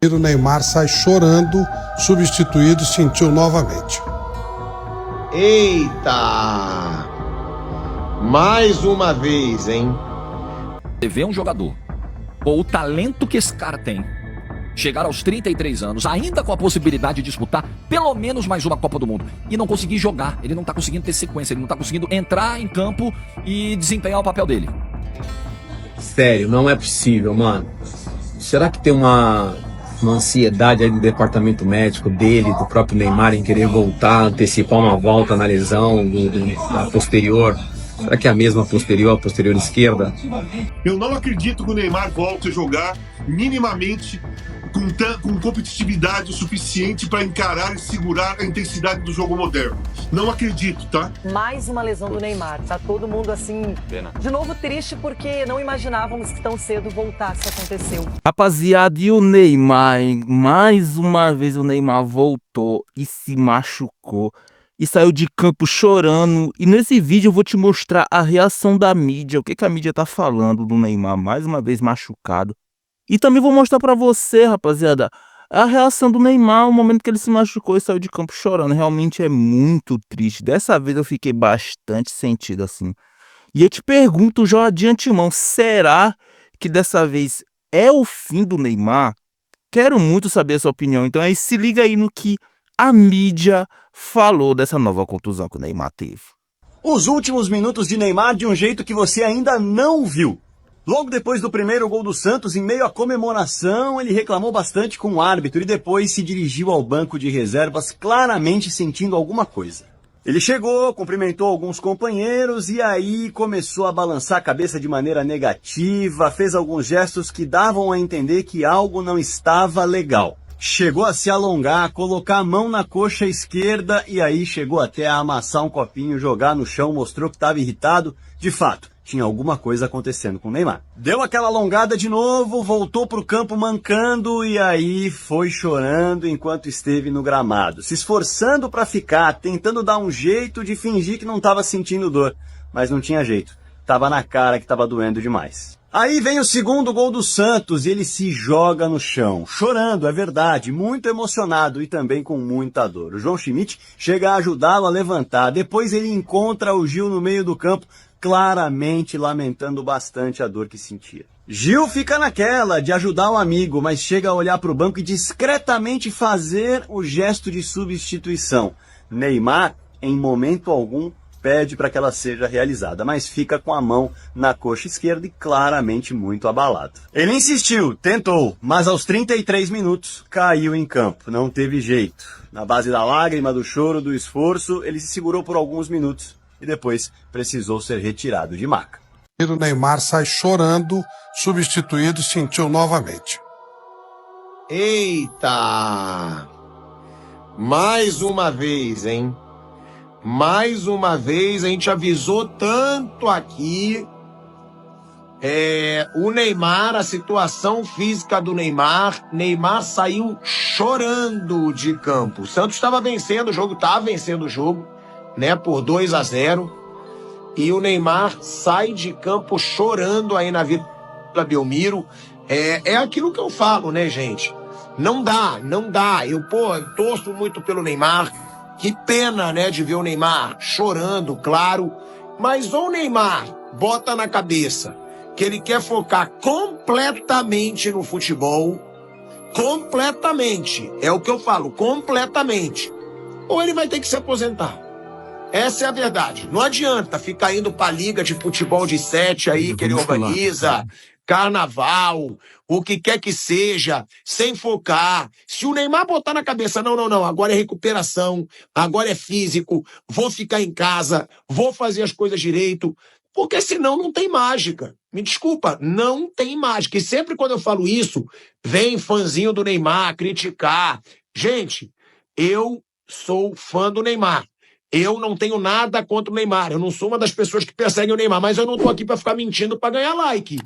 O Neymar sai chorando, substituído, sentiu novamente. Eita! Mais uma vez, hein? Você vê um jogador com o talento que esse cara tem, chegar aos 33 anos, ainda com a possibilidade de disputar pelo menos mais uma Copa do Mundo, e não conseguir jogar, ele não tá conseguindo ter sequência, ele não tá conseguindo entrar em campo e desempenhar o papel dele. Sério, não é possível, mano. Será que tem uma ansiedade aí do departamento médico dele, do próprio Neymar, em querer voltar, antecipar uma volta na lesão da posterior? Será que é a mesma posterior, a posterior esquerda? Eu não acredito que o Neymar volte a jogar minimamente com competitividade o suficiente para encarar e segurar a intensidade do jogo moderno. Não acredito, tá? Mais uma lesão do Neymar. Tá todo mundo assim, de novo triste porque não imaginávamos que tão cedo voltasse a acontecer. Rapaziada, e o Neymar, hein? Mais uma vez o Neymar voltou e se machucou. E saiu de campo chorando. E nesse vídeo eu vou te mostrar a reação da mídia. O que a mídia tá falando do Neymar, mais uma vez machucado. E também vou mostrar pra você, rapaziada, a reação do Neymar, o momento que ele se machucou e saiu de campo chorando. Realmente é muito triste. Dessa vez eu fiquei bastante sentido assim. E eu te pergunto já de antemão, será que dessa vez é o fim do Neymar? Quero muito saber a sua opinião. Então aí se liga aí no que a mídia falou dessa nova contusão que o Neymar teve. Os últimos minutos de Neymar de um jeito que você ainda não viu. Logo depois do primeiro gol do Santos, em meio à comemoração, ele reclamou bastante com o árbitro e depois se dirigiu ao banco de reservas, claramente sentindo alguma coisa. Ele chegou, cumprimentou alguns companheiros e aí começou a balançar a cabeça de maneira negativa, fez alguns gestos que davam a entender que algo não estava legal. Chegou a se alongar, colocar a mão na coxa esquerda e aí chegou até a amassar um copinho, jogar no chão, mostrou que estava irritado. De fato, tinha alguma coisa acontecendo com o Neymar. Deu aquela alongada de novo, voltou para o campo mancando e aí foi chorando enquanto esteve no gramado, se esforçando para ficar, tentando dar um jeito de fingir que não estava sentindo dor, mas não tinha jeito. Tava na cara que estava doendo demais. Aí vem o segundo gol do Santos e ele se joga no chão, chorando, é verdade, muito emocionado e também com muita dor. O João Schmidt chega a ajudá-lo a levantar, depois ele encontra o Gil no meio do campo, claramente lamentando bastante a dor que sentia. Gil fica naquela de ajudar o amigo, mas chega a olhar para o banco e discretamente fazer o gesto de substituição. Neymar, em momento algum, pede para que ela seja realizada, mas fica com a mão na coxa esquerda e claramente muito abalado. Ele insistiu, tentou, mas aos 33 minutos caiu em campo, não teve jeito. Na base da lágrima, do choro, do esforço, ele se segurou por alguns minutos e depois precisou ser retirado de maca. O Neymar sai chorando, substituído, sentiu novamente. Eita! Mais uma vez, hein? Mais uma vez, a gente avisou tanto aqui. O Neymar, a situação física do Neymar. Neymar saiu chorando de campo. O Santos estava vencendo o jogo, né, por 2-0. E o Neymar sai de campo chorando aí na Vila Belmiro. É aquilo que eu falo, né, gente? Não dá. Eu torço muito pelo Neymar. Que pena, né, de ver o Neymar chorando, claro. Mas ou o Neymar bota na cabeça que ele quer focar completamente no futebol. Completamente. É o que eu falo, completamente. Ou ele vai ter que se aposentar. Essa é a verdade. Não adianta ficar indo pra liga de futebol de 7 aí que ele organiza, carnaval, o que quer que seja, sem focar. Se o Neymar botar na cabeça, não, agora é recuperação, agora é físico, vou ficar em casa, vou fazer as coisas direito, porque senão não tem mágica. Me desculpa, não tem mágica. E sempre quando eu falo isso, vem fãzinho do Neymar criticar. Gente, eu sou fã do Neymar. Eu não tenho nada contra o Neymar. Eu não sou uma das pessoas que perseguem o Neymar, mas eu não tô aqui pra ficar mentindo pra ganhar like.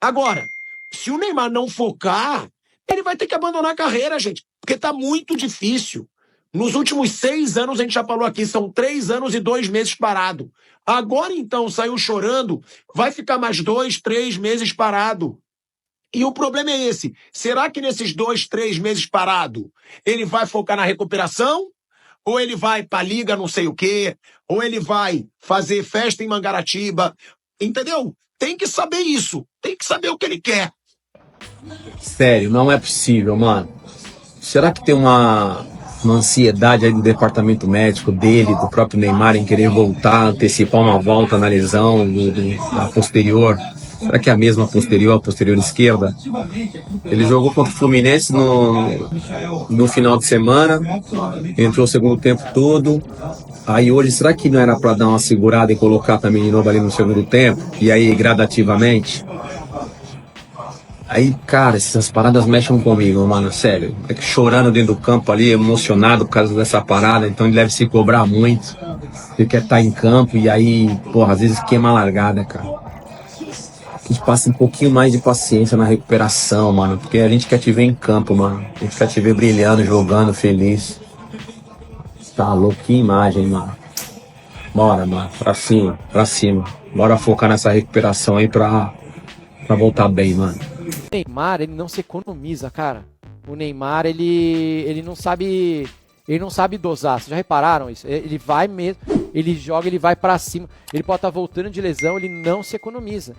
Agora, se o Neymar não focar, ele vai ter que abandonar a carreira, gente, porque tá muito difícil. Nos últimos 6 anos, a gente já falou aqui, são 3 anos e 2 meses parado. Agora, então, saiu chorando, vai ficar mais 2, 3 meses parado. E o problema é esse. Será que nesses 2, 3 meses parado, ele vai focar na recuperação? Ou ele vai pra liga não sei o quê? Ou ele vai fazer festa em Mangaratiba? Entendeu? Tem que saber isso. Tem que saber o que ele quer. Sério, não é possível, mano. Será que tem uma ansiedade aí do departamento médico dele, do próprio Neymar, em querer voltar, antecipar uma volta na lesão da posterior? Será que é a mesma posterior, a posterior esquerda? Ele jogou contra o Fluminense no final de semana, entrou o segundo tempo todo. Aí hoje, será que não era para dar uma segurada e colocar também de novo ali no segundo tempo? E aí, gradativamente? Aí, cara, essas paradas mexem comigo, mano, sério. É que chorando dentro do campo ali, emocionado por causa dessa parada, então ele deve se cobrar muito. Ele quer estar em campo e aí, porra, às vezes queima a largada, cara. A gente passa um pouquinho mais de paciência na recuperação, mano, porque a gente quer te ver em campo, mano. A gente quer te ver brilhando, jogando, feliz. Tá louco, que imagem, mano. Bora, mano, pra cima, pra cima. Bora focar nessa recuperação aí pra voltar bem, mano. O Neymar, ele não se economiza, cara. O Neymar, ele não sabe dosar. Vocês já repararam isso? Ele vai mesmo, ele joga, ele vai pra cima. Ele pode estar voltando de lesão, ele não se economiza.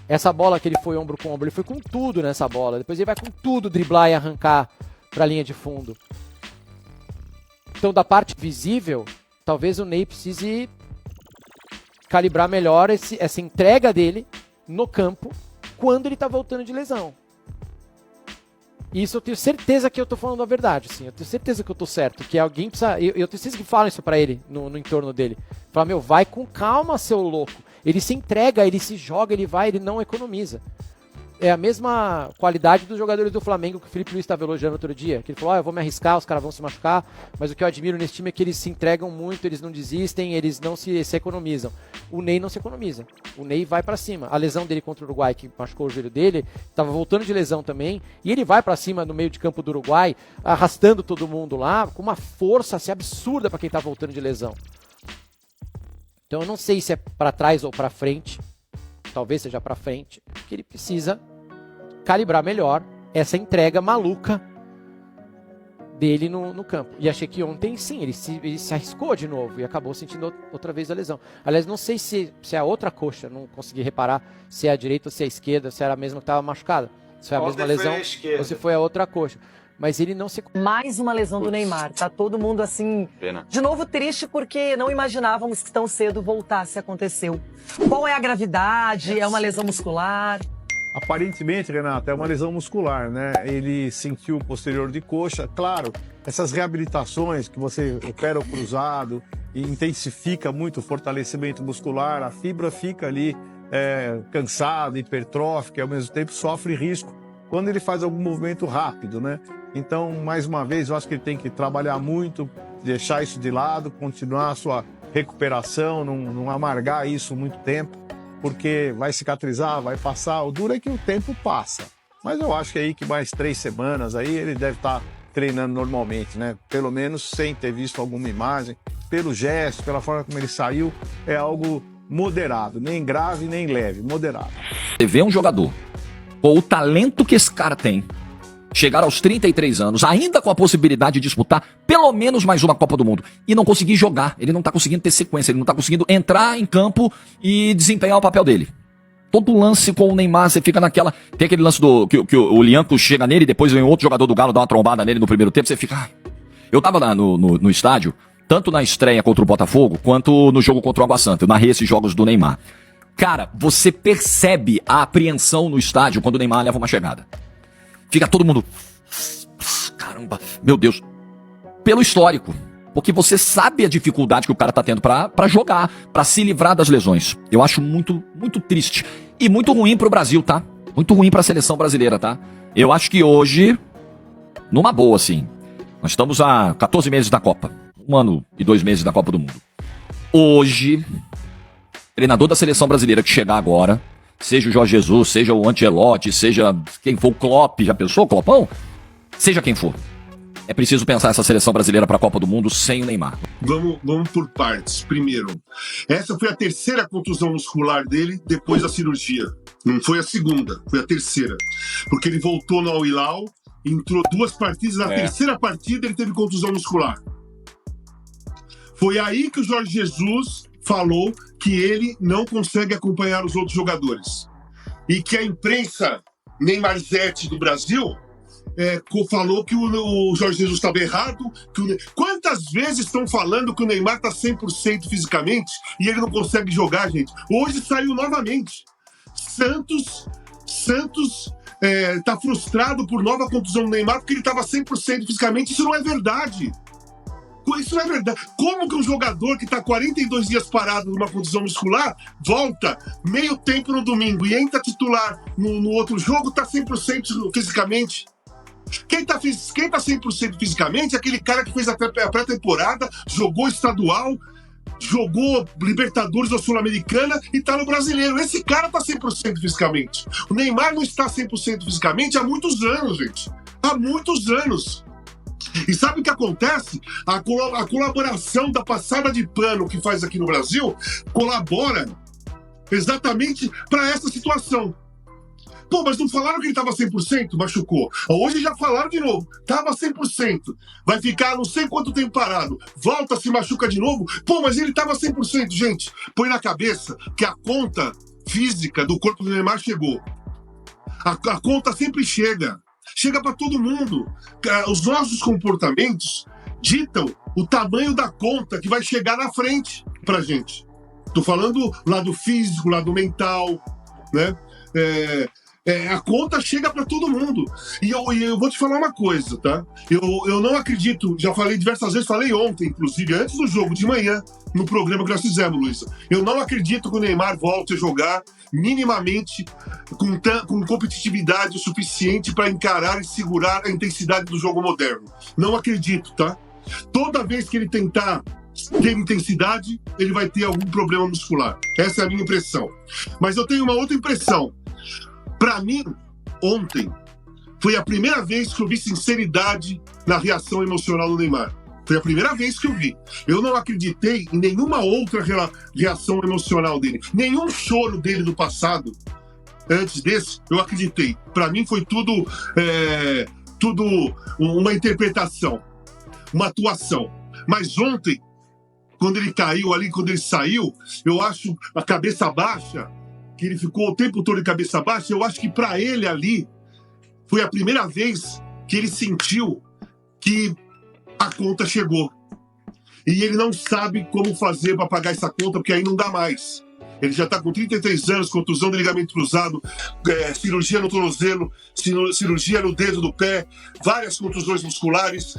Essa bola que ele foi ombro com ombro, ele foi com tudo nessa bola. Depois ele vai com tudo driblar e arrancar pra linha de fundo. Então, da parte visível, talvez o Ney precise calibrar melhor essa entrega dele no campo quando ele tá voltando de lesão. Isso eu tenho certeza que eu tô falando a verdade, sim. Eu tenho certeza que eu tô certo. Que alguém precisa... Eu tenho certeza que falam isso pra ele, no entorno dele. Fala, meu, vai com calma, seu louco. Ele se entrega, ele se joga, ele vai, ele não economiza. É a mesma qualidade dos jogadores do Flamengo que o Felipe Luiz estava elogiando outro dia. Que ele falou, eu vou me arriscar, os caras vão se machucar. Mas o que eu admiro nesse time é que eles se entregam muito, eles não desistem, eles não se economizam. O Ney não se economiza. O Ney vai pra cima. A lesão dele contra o Uruguai, que machucou o joelho dele, tava voltando de lesão também. E ele vai pra cima no meio de campo do Uruguai, arrastando todo mundo lá, com uma força assim, absurda pra quem tá voltando de lesão. Então eu não sei se é pra trás ou pra frente. Talvez seja pra frente. Que ele precisa calibrar melhor essa entrega maluca dele no campo. E achei que ontem, sim, ele se arriscou de novo e acabou sentindo outra vez a lesão. Aliás, não sei se é a outra coxa, não consegui reparar se é a direita ou se é a esquerda, se era a mesma que estava machucada. Se foi a mesma lesão ou se foi a outra coxa. Mas ele não se... Mais uma lesão do Neymar. Tá todo mundo assim, de novo triste porque não imaginávamos que tão cedo voltasse a acontecer. Qual é a gravidade? É uma lesão muscular? Aparentemente, Renata, é uma lesão muscular, né? Ele sentiu o posterior de coxa. Claro, essas reabilitações que você opera o cruzado e intensifica muito o fortalecimento muscular, a fibra fica ali cansada, hipertrófica e ao mesmo tempo sofre risco quando ele faz algum movimento rápido, né? Então, mais uma vez, eu acho que ele tem que trabalhar muito, deixar isso de lado, continuar a sua recuperação, não amargar isso muito tempo, porque vai cicatrizar, vai passar. O duro é que o tempo passa. Mas eu acho que aí que mais 3 semanas aí ele deve estar treinando normalmente, né? Pelo menos sem ter visto alguma imagem, pelo gesto, pela forma como ele saiu, é algo moderado, nem grave, nem leve, moderado. Você vê um jogador com o talento que esse cara tem, chegar aos 33 anos, ainda com a possibilidade de disputar pelo menos mais uma Copa do Mundo, e não conseguir jogar, ele não tá conseguindo ter sequência, ele não tá conseguindo entrar em campo e desempenhar o papel dele. Todo lance com o Neymar, você fica naquela... Tem aquele lance que o Lianco chega nele, depois vem outro jogador do Galo, dá uma trombada nele no primeiro tempo, você fica... Eu tava lá no estádio, tanto na estreia contra o Botafogo, quanto no jogo contra o Água Santa. Eu narrei esses jogos do Neymar. Cara, você percebe a apreensão no estádio quando o Neymar leva uma chegada. Fica todo mundo... Caramba, meu Deus. Pelo histórico. Porque você sabe a dificuldade que o cara tá tendo pra jogar, pra se livrar das lesões. Eu acho muito, muito triste. E muito ruim pro Brasil, tá? Muito ruim pra seleção brasileira, tá? Eu acho que hoje, numa boa, assim, nós estamos há 14 meses da Copa. 1 ano e 2 meses da Copa do Mundo. Hoje, treinador da seleção brasileira que chegar agora, seja o Jorge Jesus, seja o Ancelotti, seja quem for, o Klopp, já pensou, o Kloppão? Seja quem for. É preciso pensar essa seleção brasileira para a Copa do Mundo sem o Neymar. Vamos por partes. Primeiro, essa foi a terceira contusão muscular dele depois da cirurgia. Não foi a segunda, foi a terceira. Porque ele voltou no Al Hilal, entrou 2 partidas, na terceira partida ele teve contusão muscular. Foi aí que o Jorge Jesus falou que ele não consegue acompanhar os outros jogadores. E que a imprensa Neymarzete do Brasil falou que o Jorge Jesus estava errado. Quantas vezes estão falando que o Neymar está 100% fisicamente e ele não consegue jogar, gente? Hoje saiu novamente. Santos está frustrado por nova contusão do Neymar porque ele estava 100% fisicamente. Isso não é verdade. Isso não é verdade. Como que um jogador que está 42 dias parado numa contusão muscular volta meio tempo no domingo e entra titular no outro jogo, está 100% fisicamente? Quem tá 100% fisicamente é aquele cara que fez a pré-temporada, jogou estadual, jogou Libertadores ou Sul-Americana e tá no Brasileiro. Esse cara tá 100% fisicamente. O Neymar não está 100% fisicamente há muitos anos, gente. Há muitos anos. E sabe o que acontece? A colaboração da passada de pano que faz aqui no Brasil colabora exatamente para essa situação. Pô, mas não falaram que ele estava 100%? Machucou. Hoje já falaram de novo. Tava 100%. Vai ficar não sei quanto tempo parado. Volta, se machuca de novo. Pô, mas ele estava 100%. Gente, põe na cabeça que a conta física do corpo do Neymar chegou. A conta sempre chega. Chega para todo mundo. Os nossos comportamentos ditam o tamanho da conta que vai chegar na frente pra gente. Tô falando lado físico, lado mental, né? A conta chega para todo mundo. E eu vou te falar uma coisa, tá? Eu não acredito, já falei diversas vezes, falei ontem, inclusive, antes do jogo, de manhã, no programa que nós fizemos, Luísa. Eu não acredito que o Neymar volte a jogar minimamente com competitividade o suficiente para encarar e segurar a intensidade do jogo moderno. Não acredito, tá? Toda vez que ele tentar ter intensidade, ele vai ter algum problema muscular. Essa é a minha impressão. Mas eu tenho uma outra impressão. Para mim, ontem, foi a primeira vez que eu vi sinceridade na reação emocional do Neymar. Foi a primeira vez que eu vi. Eu não acreditei em nenhuma outra reação emocional dele. Nenhum choro dele do passado, antes desse, eu acreditei. Para mim foi tudo uma interpretação, uma atuação. Mas ontem, quando ele caiu ali, quando ele saiu, eu acho a cabeça baixa, que ele ficou o tempo todo de cabeça baixa, eu acho que para ele ali foi a primeira vez que ele sentiu que a conta chegou. E ele não sabe como fazer para pagar essa conta, porque aí não dá mais. Ele já está com 33 anos, contusão de ligamento cruzado, cirurgia no tornozelo, cirurgia no dedo do pé, várias contusões musculares.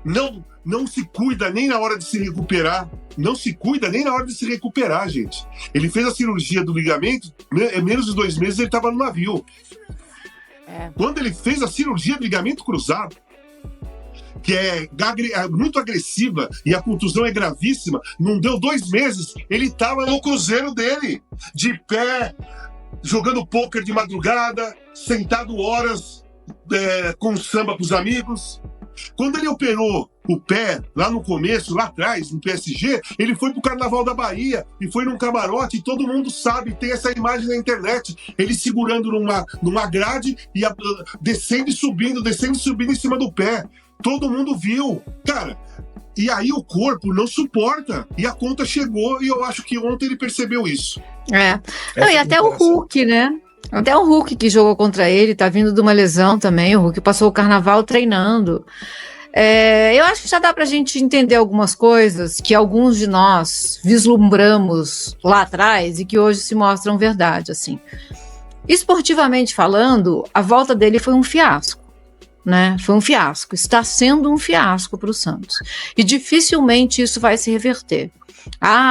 Não se cuida nem na hora de se recuperar. Não se cuida nem na hora de se recuperar, gente. Ele fez a cirurgia do ligamento, menos de 2 meses ele estava no navio. Quando ele fez a cirurgia do ligamento cruzado, que é muito agressiva e a contusão é gravíssima, não deu 2 meses, ele estava no cruzeiro dele, de pé, jogando pôquer de madrugada, sentado horas com samba com os amigos. Quando ele operou o pé, lá no começo, lá atrás, no PSG, ele foi pro Carnaval da Bahia e foi num camarote, e todo mundo sabe, tem essa imagem na internet, ele segurando numa grade e descendo e subindo em cima do pé. Todo mundo viu. Cara, e aí o corpo não suporta. E a conta chegou, e eu acho que ontem ele percebeu isso. Não, e até o Hulk, né? Até o Hulk que jogou contra ele, tá vindo de uma lesão também. O Hulk passou o carnaval treinando. Eu acho que já dá pra gente entender algumas coisas que alguns de nós vislumbramos lá atrás e que hoje se mostram verdade, assim. Esportivamente falando, a volta dele foi um fiasco, né? Foi um fiasco. Está sendo um fiasco para o Santos. E dificilmente isso vai se reverter.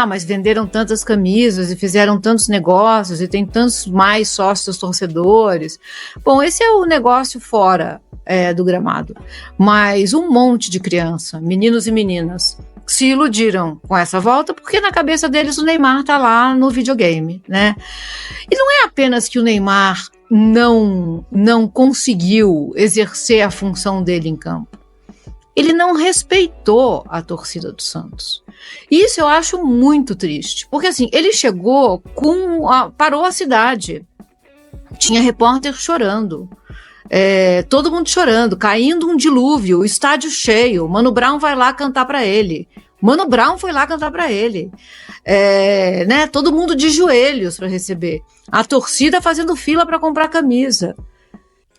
Mas venderam tantas camisas e fizeram tantos negócios e tem tantos mais sócios torcedores. Bom, esse é o negócio fora do gramado. Mas um monte de criança, meninos e meninas, se iludiram com essa volta porque na cabeça deles o Neymar tá lá no videogame, né? E não é apenas que o Neymar não conseguiu exercer a função dele em campo. Ele não respeitou a torcida do Santos. Isso eu acho muito triste, porque assim, ele chegou parou a cidade. Tinha repórter chorando. Todo mundo chorando, caindo um dilúvio, o estádio cheio. Mano Brown vai lá cantar pra ele. Mano Brown foi lá cantar pra ele. Né? Todo mundo de joelhos para receber. A torcida fazendo fila para comprar camisa.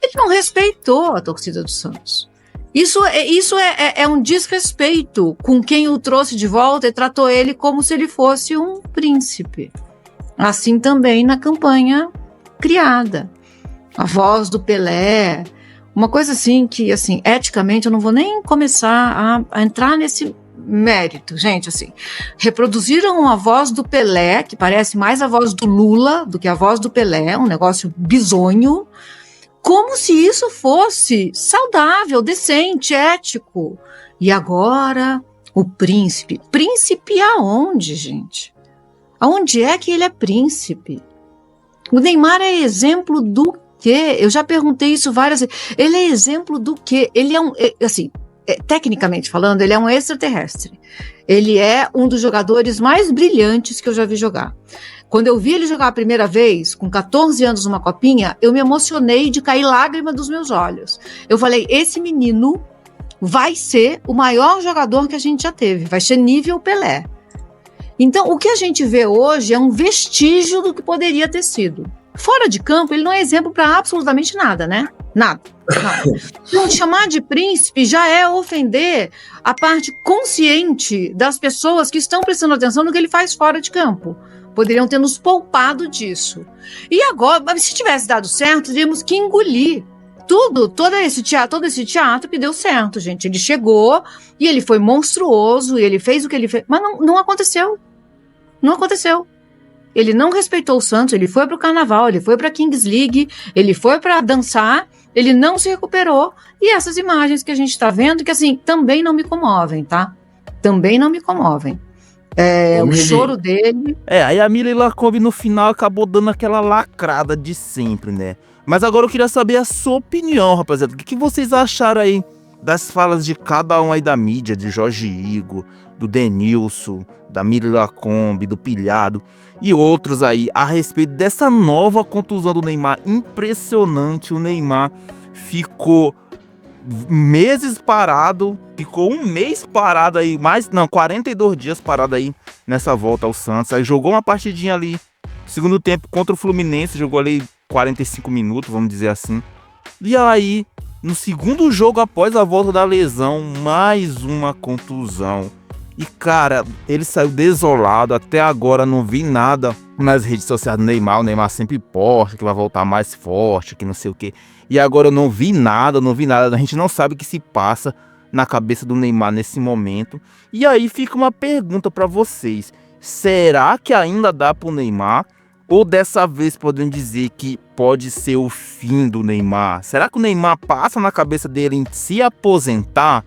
Ele não respeitou a torcida do Santos. Isso é um desrespeito com quem o trouxe de volta e tratou ele como se ele fosse um príncipe. Assim também na campanha criada. A voz do Pelé, uma coisa assim que, assim, eticamente eu não vou nem começar a entrar nesse mérito, gente, assim. Reproduziram a voz do Pelé, que parece mais a voz do Lula do que a voz do Pelé, um negócio bizonho, como se isso fosse saudável, decente, ético. E agora, o príncipe. Príncipe aonde, gente? Aonde é que ele é príncipe? O Neymar é exemplo do quê? Eu já perguntei isso várias vezes. Ele é exemplo do quê? Ele é tecnicamente falando, ele é um extraterrestre. Ele é um dos jogadores mais brilhantes que eu já vi jogar. Quando eu vi ele jogar a primeira vez, com 14 anos numa copinha, eu me emocionei de cair lágrima dos meus olhos. Eu falei, esse menino vai ser o maior jogador que a gente já teve, vai ser nível Pelé. Então, o que a gente vê hoje é um vestígio do que poderia ter sido. Fora de campo, ele não é exemplo para absolutamente nada, né? Nada. Então, chamar de príncipe já é ofender a parte consciente das pessoas que estão prestando atenção no que ele faz fora de campo. Poderiam ter nos poupado disso. E agora, se tivesse dado certo, teríamos que engolir todo esse teatro que deu certo, gente. Ele chegou e ele foi monstruoso, e ele fez o que ele fez, mas não aconteceu. Não aconteceu. Ele não respeitou o Santos, ele foi pro Carnaval, ele foi pra Kings League, ele foi pra dançar, ele não se recuperou. E essas imagens que a gente tá vendo, que assim, também não me comovem, tá? Também não me comovem. O choro dele. Aí a Mila Lacombe no final acabou dando aquela lacrada de sempre, né? Mas agora eu queria saber a sua opinião, rapaziada. O que vocês acharam aí das falas de cada um aí da mídia, de Jorge Igor, do Denilson, da Mila Lacombe, do Pilhado e outros aí, a respeito dessa nova contusão do Neymar? Impressionante, o Neymar ficou meses parado, ficou um mês parado aí, 42 dias parado aí nessa volta ao Santos. Aí jogou uma partidinha ali, segundo tempo contra o Fluminense, jogou ali 45 minutos, vamos dizer assim. E aí, no segundo jogo após a volta da lesão, mais uma contusão. E cara, ele saiu desolado, até agora não vi nada nas redes sociais do Neymar. O Neymar sempre posta que vai voltar mais forte, que não sei o que. E agora eu não vi nada, a gente não sabe o que se passa na cabeça do Neymar nesse momento. E aí fica uma pergunta para vocês: será que ainda dá pro Neymar? Ou dessa vez podem dizer que pode ser o fim do Neymar? Será que o Neymar passa na cabeça dele em se aposentar?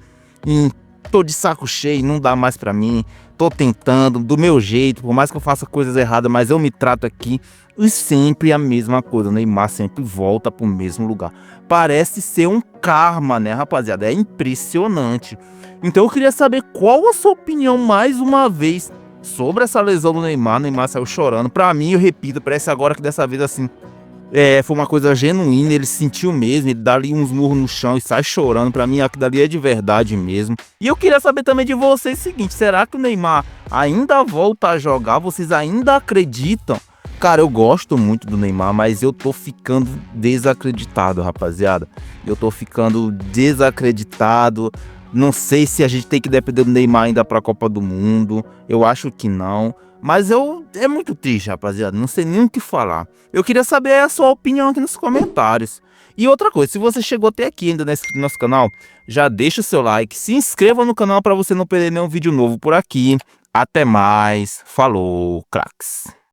Tô de saco cheio, não dá mais pra mim, tô tentando do meu jeito, por mais que eu faça coisas erradas, mas eu me trato aqui. E sempre a mesma coisa, o Neymar sempre volta pro mesmo lugar. Parece ser um karma, né, rapaziada? É impressionante. Então eu queria saber qual a sua opinião, mais uma vez, sobre essa lesão do Neymar. O Neymar saiu chorando. Pra mim, eu repito, parece agora que dessa vez, assim, foi uma coisa genuína, ele sentiu mesmo, ele dá ali uns murros no chão e sai chorando. Pra mim, aquilo dali é de verdade mesmo. E eu queria saber também de vocês o seguinte: será que o Neymar ainda volta a jogar? Vocês ainda acreditam? Cara, eu gosto muito do Neymar, mas eu tô ficando desacreditado, rapaziada. Eu tô ficando desacreditado. Não sei se a gente tem que depender do Neymar ainda pra Copa do Mundo. Eu acho que não. Mas é muito triste, rapaziada. Não sei nem o que falar. Eu queria saber a sua opinião aqui nos comentários. E outra coisa, se você chegou até aqui ainda nesse nosso canal, já deixa o seu like, se inscreva no canal para você não perder nenhum vídeo novo por aqui. Até mais. Falou, craques.